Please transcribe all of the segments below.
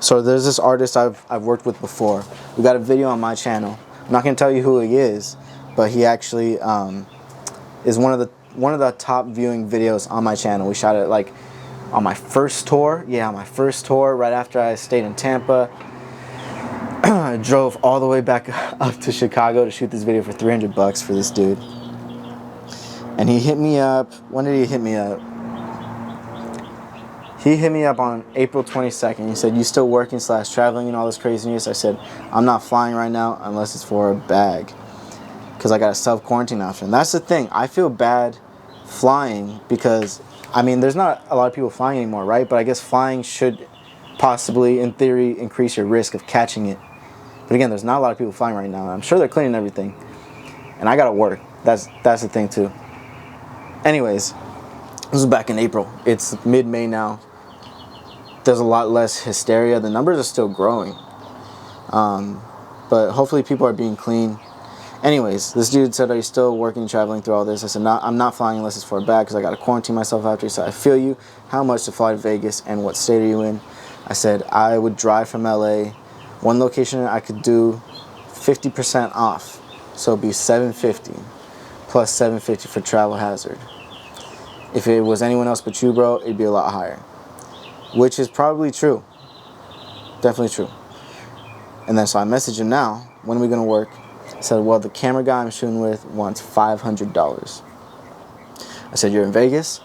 So there's this artist I've worked with before. We got a video on my channel. I'm not gonna tell you who he is, but he actually is one of the top viewing videos on my channel. We shot it like on my first tour. Yeah, on my first tour, right after I stayed in Tampa. I drove all the way back up to Chicago to shoot this video for $300 for this dude. And he hit me up. When did he hit me up? He hit me up on April 22nd. He said, "You still working / traveling and all this craziness?" I said, "I'm not flying right now unless it's for a bag, because I got a self-quarantine option." That's the thing. I feel bad flying because, I mean, there's not a lot of people flying anymore, right? But I guess flying should possibly, in theory, increase your risk of catching it. But again, there's not a lot of people flying right now. I'm sure they're cleaning everything. And I gotta work. That's the thing too. Anyways, this was back in April. It's mid-May now. There's a lot less hysteria. The numbers are still growing. But hopefully people are being clean. Anyways, this dude said, "Are you still working and traveling through all this?" I said, "No, I'm not flying unless it's for a bag because I got to quarantine myself after." He said, "I feel you. How much to fly to Vegas and what state are you in?" I said, "I would drive from LA. One location I could do 50% off. So it'd be $750 plus $750 for travel hazard. If it was anyone else but you, bro, it'd be a lot higher." Which is probably true. Definitely true. And then so I messaged him now, "When are we going to work?" He said, "Well, the camera guy I'm shooting with wants $500. I said, "You're in Vegas?"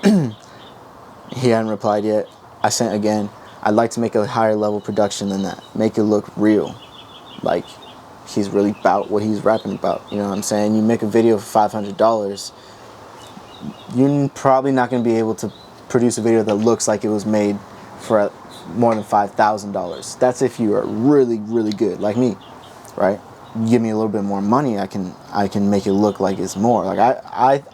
He hadn't replied yet. I sent again, "I'd like to make a higher level production than that. Make it look real. Like he's really about what he's rapping about." You know what I'm saying? You make a video for $500, you're probably not going to be able to produce a video that looks like it was made for more than $5,000. That's if you are really, really good, like me, right? You give me a little bit more money, I can make it look like it's more. Like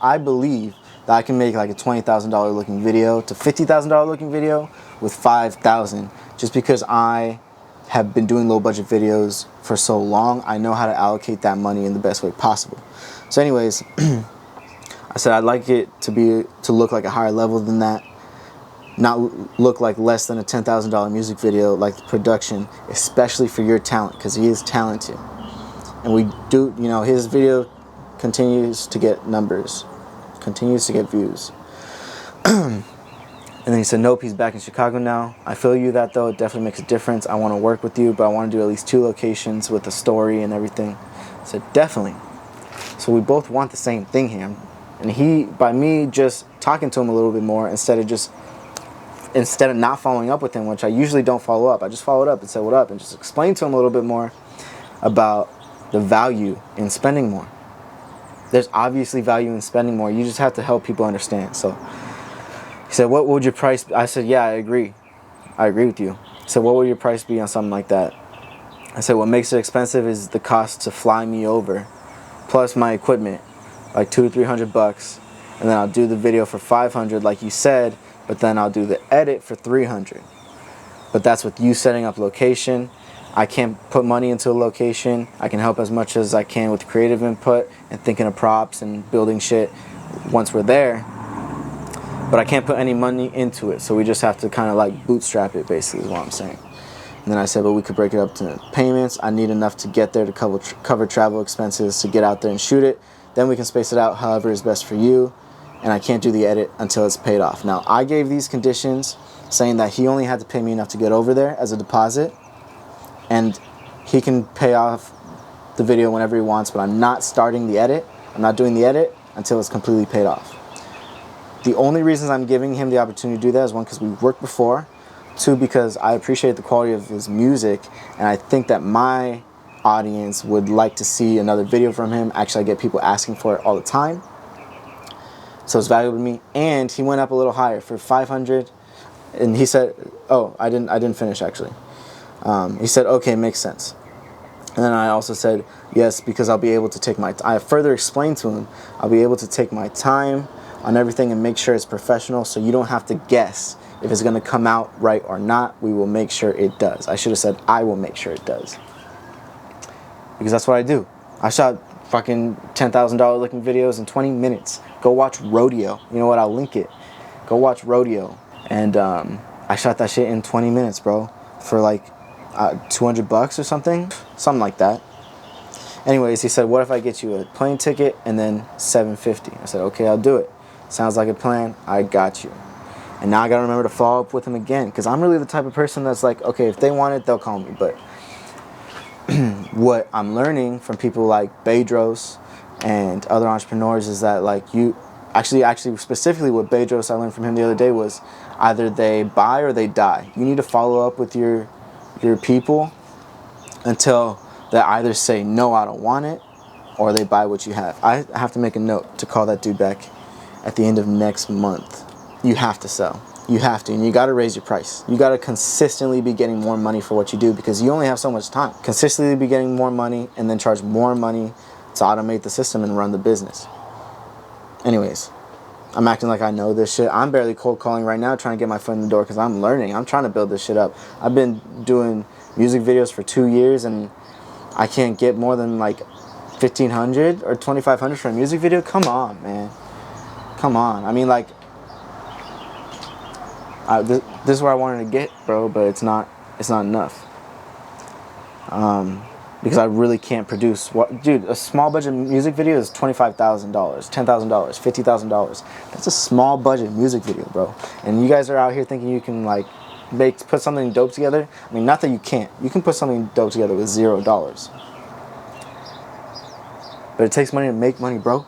I believe that I can make like a $20,000 looking video to $50,000 looking video with $5,000, just because I have been doing low budget videos for so long. I know how to allocate that money in the best way possible. So anyways, I said I'd like it to look like a higher level than that, not look like less than a $10,000 music video, like the production, especially for your talent, because he is talented. And we do, you know, his video continues to get numbers, continues to get views. And then he said, "Nope, he's back in Chicago now. I feel you that though, it definitely makes a difference. I want to work with you, but I want to do at least 2 locations with a story and everything." I said, "Definitely." So we both want the same thing here. And he, by me just talking to him a little bit more, instead of not following up with him, which I usually don't follow up, I just followed up and said what up and just explained to him a little bit more about the value in spending more. There's obviously value in spending more. You just have to help people understand. So he said, "What would your price be?" I said, "Yeah, I agree with you." He said, "What would your price be on something like that?" I said, "What makes it expensive is the cost to fly me over, plus my equipment, like $200 to $300, and then I'll do the video for $500, like you said, but then I'll do the edit for $300. But that's with you setting up location. I can't put money into a location. I can help as much as I can with creative input and thinking of props and building shit once we're there. But I can't put any money into it, so we just have to kind of like bootstrap it, basically is what I'm saying." And then I said, "But we could break it up to payments. I need enough to get there to cover travel expenses to get out there and shoot it. Then we can space it out however is best for you. And I can't do the edit until it's paid off." Now, I gave these conditions saying that he only had to pay me enough to get over there as a deposit, and he can pay off the video whenever he wants, but I'm not starting the edit. I'm not doing the edit until it's completely paid off. The only reasons I'm giving him the opportunity to do that is, 1, because we've worked before, 2, because I appreciate the quality of his music, and I think that my audience would like to see another video from him. Actually, I get people asking for it all the time, so it's valuable to me. And he went up a little higher for $500, and he said, "Oh, I didn't finish actually." He said, "Okay, makes sense." And then I also said, "Yes, because I'll be able to take my." I further explained to him, "I'll be able to take my time on everything and make sure it's professional, so you don't have to guess if it's going to come out right or not. We will make sure it does." I should have said, "I will make sure it does," because that's what I do. I shot fucking $10,000 looking videos in 20 minutes. Go watch Rodeo. You know what? I'll link it. Go watch Rodeo. And I shot that shit in 20 minutes, bro. for like $200 or something like that. Anyways, he said, what if I get you a plane ticket and then $750? I said, okay, I'll do it. Sounds like a plan. I got you. And now I got to remember to follow up with him again, because I'm really the type of person that's like, okay, if they want it, they'll call me. But what I'm learning from people like Bedros and other entrepreneurs is that, like, you actually specifically what Bedros, I learned from him the other day, was either they buy or they die. You need to follow up with your people until they either say, no, I don't want it, or they buy what you have. I have to make a note to call that dude back at the end of next month. You have to sell. You have to, and you got to raise your price. You got to consistently be getting more money for what you do, because you only have so much time. Consistently be getting more money and then charge more money to automate the system and run the business. Anyways, I'm acting like I know this shit. I'm barely cold calling right now, trying to get my foot in the door, because I'm learning. I'm trying to build this shit up. I've been doing music videos for 2 years, and I can't get more than like $1,500 or $2,500 for a music video. Come on, man. Come on. I mean, like, this is where I wanted to get, bro, but it's not enough. Because I really can't produce dude, a small budget music video is $25,000, $10,000, $50,000. That's a small budget music video, bro. And you guys are out here thinking you can, like, put something dope together. I mean, not that you can't. You can put something dope together with $0. But it takes money to make money, bro.